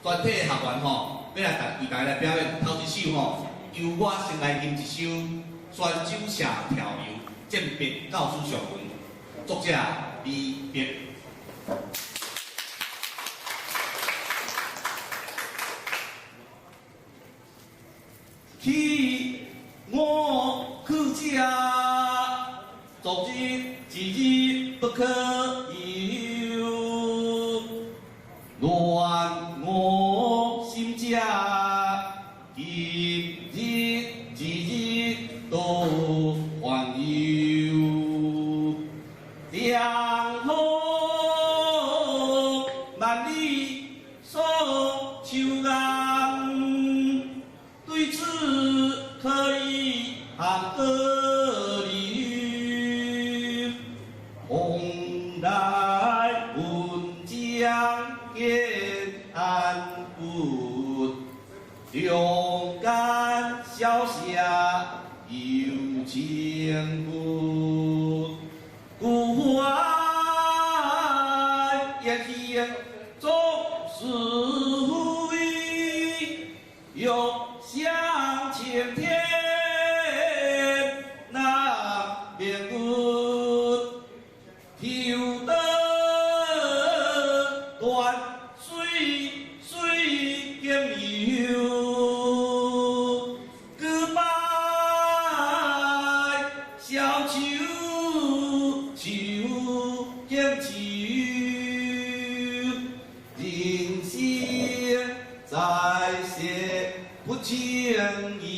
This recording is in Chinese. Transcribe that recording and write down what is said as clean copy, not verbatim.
全体的学员吼，要来为大家来表演头一首吼，由我先来吟一首泉州社跳游，鉴别教师上文，作者李别。去我去家，昨日一日不可有，乱我心家，今日一日都还有，两河万里送秋雁，对此可以含歌里，蓬莱文江沿岸不，勇敢潇洒有前途，古话言言总是为有向前天那边滚，跳得断水水兼流，歌拜小秋秋兼秋，人生在世不轻易。